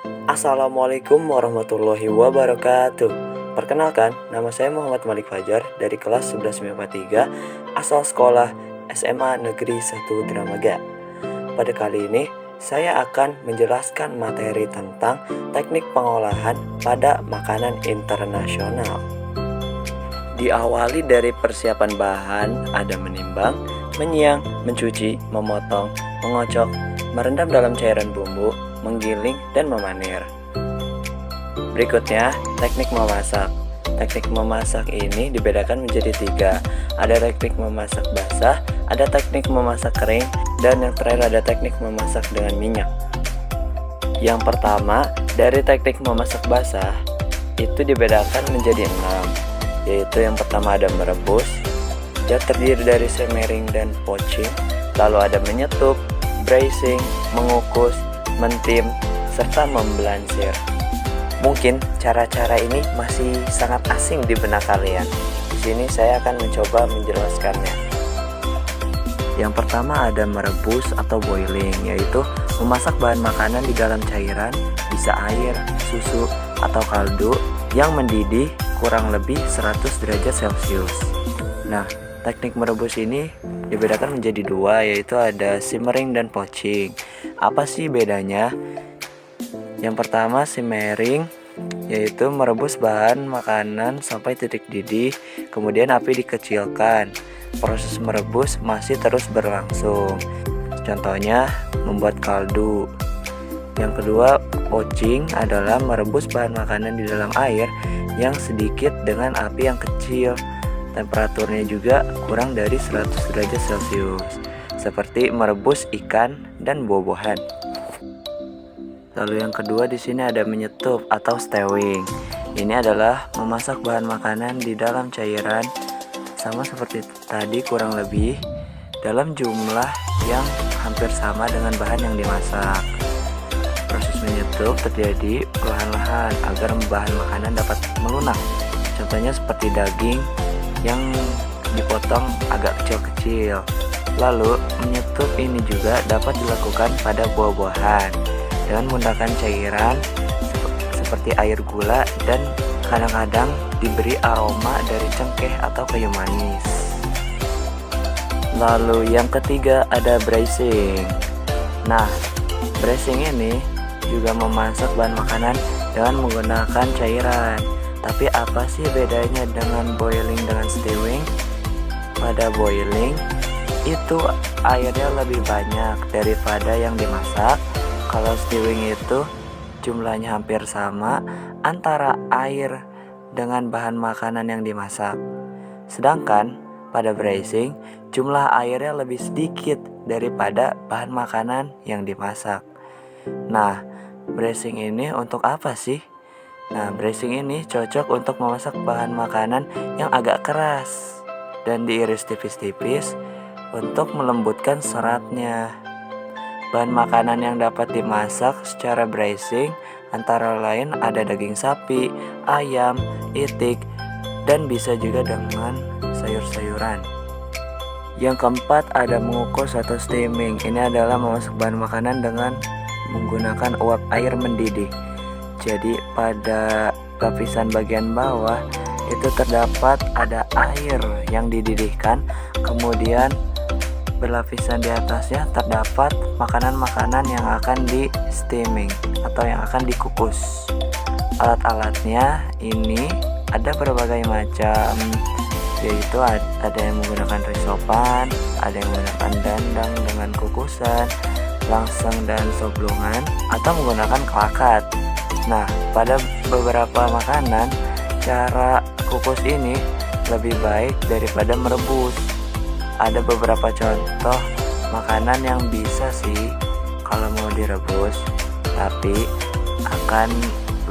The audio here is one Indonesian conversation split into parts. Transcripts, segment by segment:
Assalamualaikum warahmatullahi wabarakatuh. Perkenalkan, nama saya Muhammad Malik Fajar dari kelas 11 asal sekolah SMA Negeri 1 Dramaga. Pada kali ini, saya akan menjelaskan materi tentang teknik pengolahan pada makanan internasional. Diawali dari persiapan bahan, ada menimbang, menyiang, mencuci, memotong, mengocok, merendam dalam cairan bumbu, menggiling, dan memanir. Berikutnya, teknik memasak. Teknik memasak ini dibedakan menjadi 3. Ada teknik memasak basah, ada teknik memasak kering, dan yang terakhir ada teknik memasak dengan minyak. Yang pertama, dari teknik memasak basah, itu dibedakan menjadi 6, yaitu yang pertama ada merebus, yang terdiri dari simmering dan poaching, lalu ada menyetup, braising, mengukus, mentim, serta memblansir. Mungkin cara-cara ini masih sangat asing di benak kalian. Di sini saya akan mencoba menjelaskannya. Yang pertama ada merebus atau boiling, yaitu memasak bahan makanan di dalam cairan, bisa air, susu, atau kaldu yang mendidih kurang lebih 100 derajat Celcius. Nah, teknik merebus ini dibedakan menjadi 2, yaitu ada simmering dan poaching. Apa sih bedanya? Yang pertama simmering, yaitu merebus bahan makanan sampai titik didih, kemudian api dikecilkan. Proses merebus masih terus berlangsung. Contohnya membuat kaldu. Yang kedua, poaching adalah merebus bahan makanan di dalam air yang sedikit dengan api yang kecil. Temperaturnya juga kurang dari 100 derajat Celcius, seperti merebus ikan dan buah-buahan. Lalu yang kedua di sini ada menyetup atau stewing. Ini adalah memasak bahan makanan di dalam cairan sama seperti tadi kurang lebih dalam jumlah yang hampir sama dengan bahan yang dimasak. Proses menyetup terjadi perlahan-lahan agar bahan makanan dapat melunak. Contohnya seperti daging yang dipotong agak kecil-kecil. Lalu menyetup ini juga dapat dilakukan pada buah-buahan dengan menggunakan cairan seperti air gula dan kadang-kadang diberi aroma dari cengkeh atau kayu manis. Lalu yang ketiga ada braising. Nah, braising ini juga memasak bahan makanan dengan menggunakan cairan. Tapi apa sih bedanya dengan boiling dengan stewing? Pada boiling itu airnya lebih banyak daripada yang dimasak. Kalau stewing itu jumlahnya hampir sama antara air dengan bahan makanan yang dimasak. Sedangkan pada braising jumlah airnya lebih sedikit daripada bahan makanan yang dimasak. Nah, braising ini untuk apa sih? Nah, braising ini cocok untuk memasak bahan makanan yang agak keras dan diiris tipis-tipis untuk melembutkan seratnya. Bahan makanan yang dapat dimasak secara braising antara lain ada daging sapi, ayam, itik, dan bisa juga dengan sayur-sayuran. Yang keempat ada mengukus atau steaming. Ini adalah memasak bahan makanan dengan menggunakan uap air mendidih. Jadi pada lapisan bagian bawah itu terdapat ada air yang dididihkan, kemudian berlapisan di atasnya terdapat makanan-makanan yang akan di steaming atau yang akan dikukus. Alat-alatnya ini ada berbagai macam, yaitu ada yang menggunakan risopan, ada yang menggunakan dandang dengan kukusan, langseng dan soblongan, atau menggunakan kelakat. Nah, pada beberapa makanan cara kukus ini lebih baik daripada merebus. Ada beberapa contoh makanan yang bisa sih kalau mau direbus, tapi akan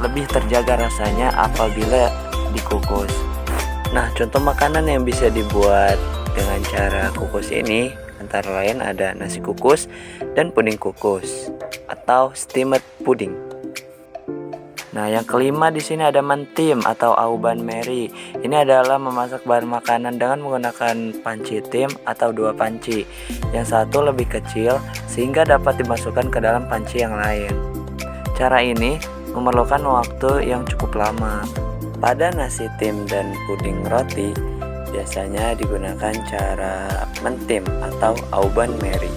lebih terjaga rasanya apabila dikukus. Nah, contoh makanan yang bisa dibuat dengan cara kukus ini antara lain ada nasi kukus dan puding kukus atau steamed pudding. Nah, yang kelima di sini ada mentim atau auban meri. Ini adalah memasak bahan makanan dengan menggunakan panci tim atau 2 panci. Yang satu lebih kecil sehingga dapat dimasukkan ke dalam panci yang lain. Cara ini memerlukan waktu yang cukup lama. Pada nasi tim dan puding roti, biasanya digunakan cara mentim atau au bain marie.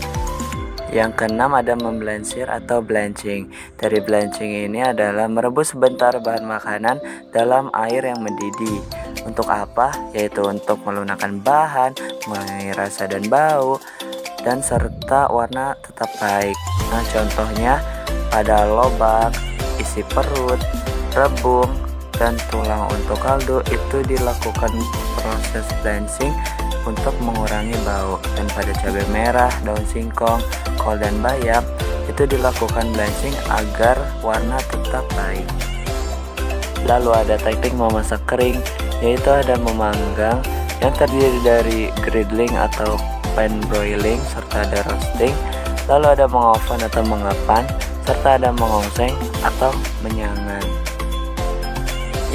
Yang keenam ada memblansir atau blanching. Dari blanching ini adalah merebus sebentar bahan makanan dalam air yang mendidih. Untuk apa? Yaitu untuk melunakkan bahan, mengurangi rasa dan bau, dan serta warna tetap baik. Nah, contohnya pada lobak, isi perut, rebung, dan tulang untuk kaldu itu dilakukan proses blanching untuk mengurangi bau. Dan pada cabai merah, daun singkong, kol dan bayam itu dilakukan blanching agar warna tetap baik. Lalu ada teknik memasak kering, yaitu ada memanggang yang terdiri dari griddling atau pan broiling, serta ada roasting. Lalu ada mengoven atau mengepan, serta ada mengongseng atau menyangan.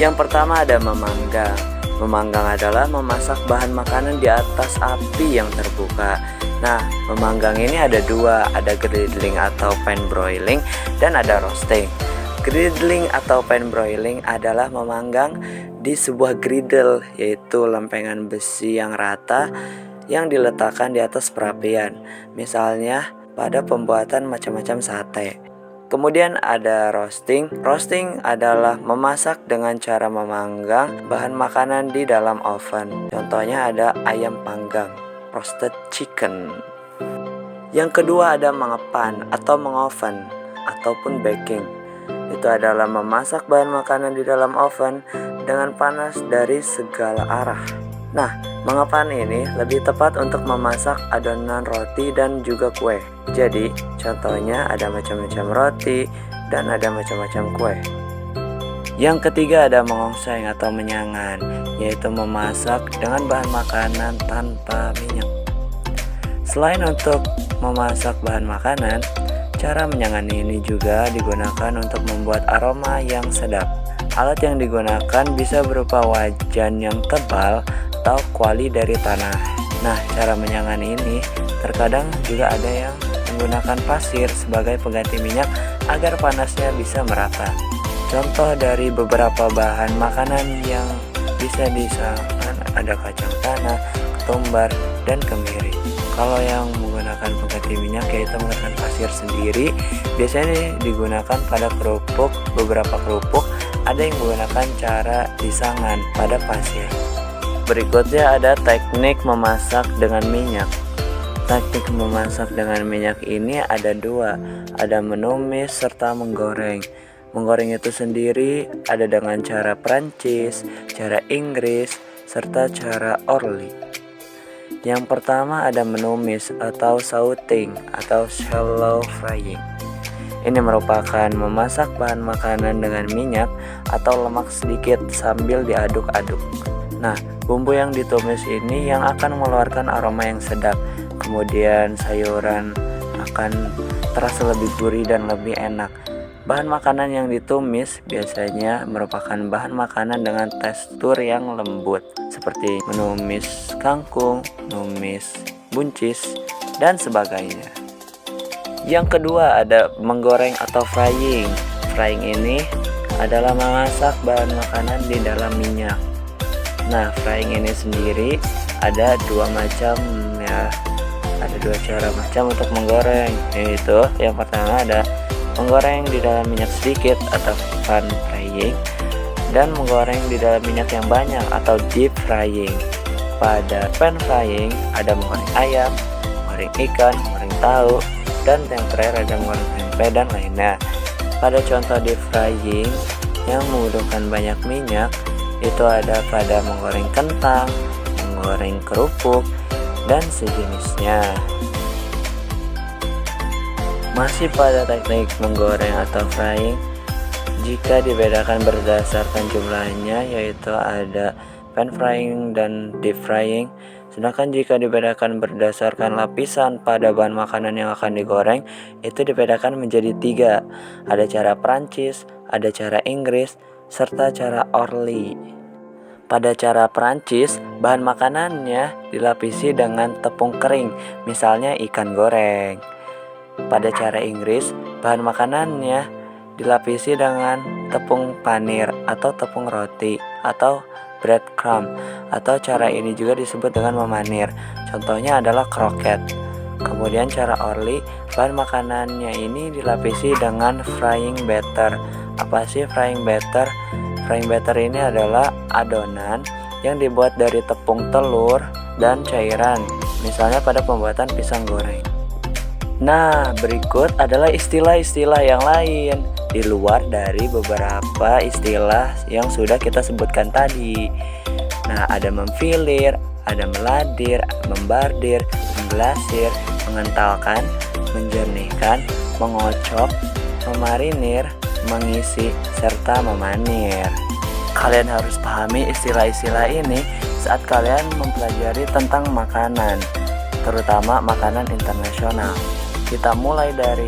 Yang pertama ada memanggang. Memanggang adalah memasak bahan makanan di atas api yang terbuka. Nah, memanggang ini ada dua, ada griddling atau pan broiling dan ada roasting. Griddling atau pan broiling adalah memanggang di sebuah griddle, yaitu lempengan besi yang rata yang diletakkan di atas perapian. Misalnya pada pembuatan macam-macam sate. Kemudian ada roasting. Roasting adalah memasak dengan cara memanggang bahan makanan di dalam oven. Contohnya ada ayam panggang, roasted chicken. Yang kedua ada mengepan atau mengoven ataupun baking. Itu adalah memasak bahan makanan di dalam oven dengan panas dari segala arah. Nah, mengepan ini lebih tepat untuk memasak adonan roti dan juga kue. Jadi, contohnya ada macam-macam roti dan ada macam-macam kue. Yang ketiga ada mengongseng atau menyangan, yaitu memasak dengan bahan makanan tanpa minyak. Selain untuk memasak bahan makanan, cara menyangan ini juga digunakan untuk membuat aroma yang sedap. Alat yang digunakan bisa berupa wajan yang tebal atau kuali dari tanah. Nah, cara menyangan ini terkadang juga ada yang menggunakan pasir sebagai pengganti minyak agar panasnya bisa merata. Contoh dari beberapa bahan makanan yang bisa disangkan ada kacang tanah, ketumbar, dan kemiri. Kalau yang menggunakan pengganti minyak yaitu menggunakan pasir sendiri, biasanya digunakan pada kerupuk. Beberapa kerupuk ada yang menggunakan cara disangan pada pasir. Berikutnya ada teknik memasak dengan minyak. Teknik memasak dengan minyak ini ada dua, ada menumis serta menggoreng. Menggoreng itu sendiri ada dengan cara Prancis, cara Inggris, serta cara Orly. Yang pertama ada menumis atau sauteing atau shallow frying. Ini merupakan memasak bahan makanan dengan minyak atau lemak sedikit sambil diaduk-aduk. Nah, bumbu yang ditumis ini yang akan mengeluarkan aroma yang sedap. Kemudian sayuran akan terasa lebih gurih dan lebih enak. Bahan makanan yang ditumis biasanya merupakan bahan makanan dengan tekstur yang lembut, seperti menumis kangkung, menumis buncis, dan sebagainya. Yang kedua ada menggoreng atau frying. Frying ini adalah memasak bahan makanan di dalam minyak. Nah, frying ini sendiri ada dua macam ya. Ada dua cara macam untuk menggoreng, yaitu yang pertama ada menggoreng di dalam minyak sedikit atau pan frying, dan menggoreng di dalam minyak yang banyak atau deep frying. Pada pan frying ada menggoreng ayam, menggoreng ikan, menggoreng tahu, dan yang terakhir ada menggoreng tempe dan lainnya. Pada contoh deep frying yang membutuhkan banyak minyak itu ada pada menggoreng kentang, menggoreng kerupuk, dan sejenisnya. Masih pada teknik menggoreng atau frying, jika dibedakan berdasarkan jumlahnya yaitu ada pan frying dan deep frying. Sedangkan jika dibedakan berdasarkan lapisan pada bahan makanan yang akan digoreng, itu dibedakan menjadi 3. Ada cara Prancis, ada cara Inggris, serta cara Orly. Pada cara Prancis, bahan makanannya dilapisi dengan tepung kering, misalnya ikan goreng. Pada cara Inggris, bahan makanannya dilapisi dengan tepung panir atau tepung roti atau breadcrumb, atau cara ini juga disebut dengan memanir. Contohnya adalah kroket. Kemudian cara orli, bahan makanannya ini dilapisi dengan frying batter. Apa sih frying batter? Frying batter ini adalah adonan yang dibuat dari tepung telur dan cairan, misalnya pada pembuatan pisang goreng. Nah, berikut adalah istilah-istilah yang lain di luar dari beberapa istilah yang sudah kita sebutkan tadi. Nah, ada memfilir, ada meladir, membardir, mengglasir, mengentalkan, menjernihkan, mengocok, memarinir, mengisi, serta memanir. Kalian harus pahami istilah-istilah ini saat kalian mempelajari tentang makanan, terutama makanan internasional. Kita mulai dari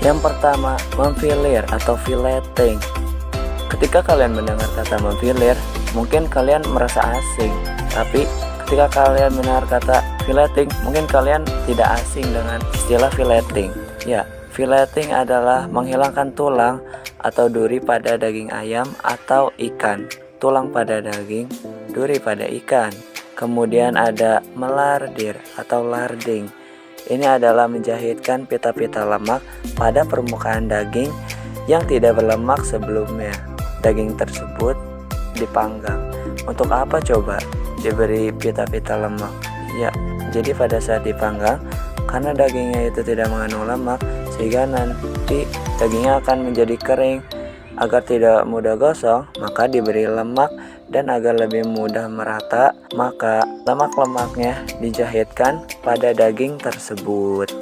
yang pertama, memfilir atau filleting. Ketika kalian mendengar kata memfilir, mungkin kalian merasa asing. Tapi ketika kalian mendengar kata filleting, mungkin kalian tidak asing dengan istilah filleting. Ya, filleting adalah menghilangkan tulang atau duri pada daging ayam atau ikan. Tulang pada daging, duri pada ikan. Kemudian ada melardir atau larding. Ini adalah menjahitkan pita-pita lemak pada permukaan daging yang tidak berlemak sebelumnya. Daging tersebut dipanggang. Untuk apa coba diberi pita-pita lemak? Ya, jadi pada saat dipanggang, karena dagingnya itu tidak mengandung lemak, sehingga nanti dagingnya akan menjadi kering. Agar tidak mudah gosong, maka diberi lemak, dan agar lebih mudah merata, maka lemak-lemaknya dijahitkan pada daging tersebut.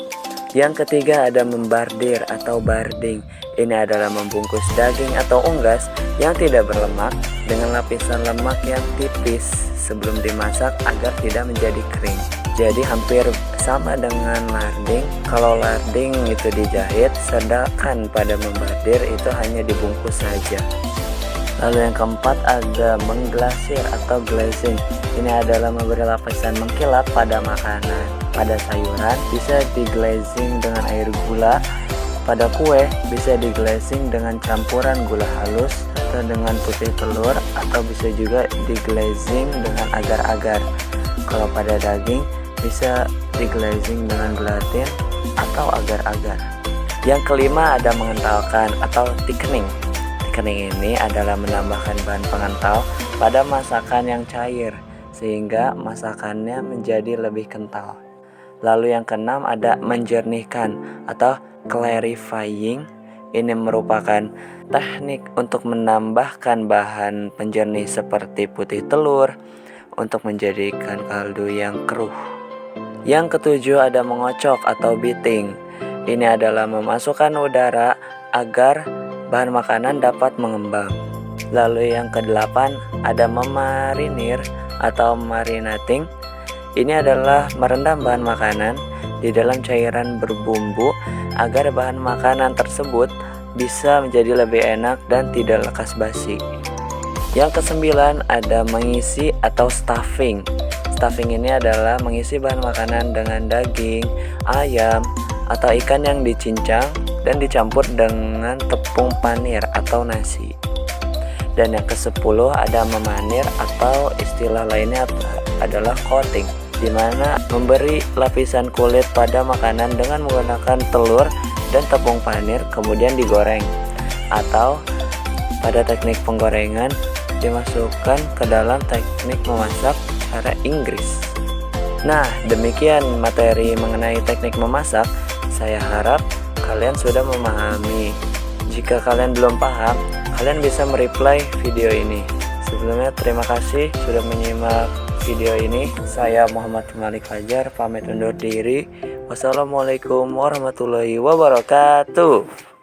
Yang ketiga ada membardir atau barding. Ini adalah membungkus daging atau unggas yang tidak berlemak dengan lapisan lemak yang tipis sebelum dimasak agar tidak menjadi kering. Jadi hampir sama dengan larding. Kalau larding itu dijahit, sedangkan pada membardir itu hanya dibungkus saja. Lalu yang keempat ada mengglasir atau glazing. Ini adalah memberi lapisan mengkilap pada makanan. Pada sayuran bisa diglazing dengan air gula. Pada kue bisa diglazing dengan campuran gula halus atau dengan putih telur, atau bisa juga diglazing dengan agar-agar. Kalau pada daging bisa diglazing dengan gelatin atau agar-agar. Yang kelima ada mengentalkan atau thickening. Thickening ini adalah menambahkan bahan pengental pada masakan yang cair sehingga masakannya menjadi lebih kental. Lalu yang keenam ada menjernihkan atau clarifying. Ini merupakan teknik untuk menambahkan bahan penjernih seperti putih telur untuk menjadikan kaldu yang keruh. Yang ketujuh ada mengocok atau beating. Ini adalah memasukkan udara agar bahan makanan dapat mengembang. Lalu yang kedelapan ada memarinir atau marinating. Ini adalah merendam bahan makanan di dalam cairan berbumbu agar bahan makanan tersebut bisa menjadi lebih enak dan tidak lekas basi. Yang kesembilan ada mengisi atau stuffing. Stuffing ini adalah mengisi bahan makanan dengan daging, ayam, atau ikan yang dicincang dan dicampur dengan tepung panir atau nasi. Dan yang ke-10 ada memanir atau istilah lainnya adalah coating, di mana memberi lapisan kulit pada makanan dengan menggunakan telur dan tepung panir kemudian digoreng, atau pada teknik penggorengan dimasukkan ke dalam teknik memasak cara Inggris. Nah, demikian materi mengenai teknik memasak. Saya harap kalian sudah memahami. Jika kalian belum paham, kalian bisa mereply video ini. Sebelumnya terima kasih sudah menyimak video ini. Saya Muhammad Malik Fajar pamit undur diri. Wassalamualaikum warahmatullahi wabarakatuh.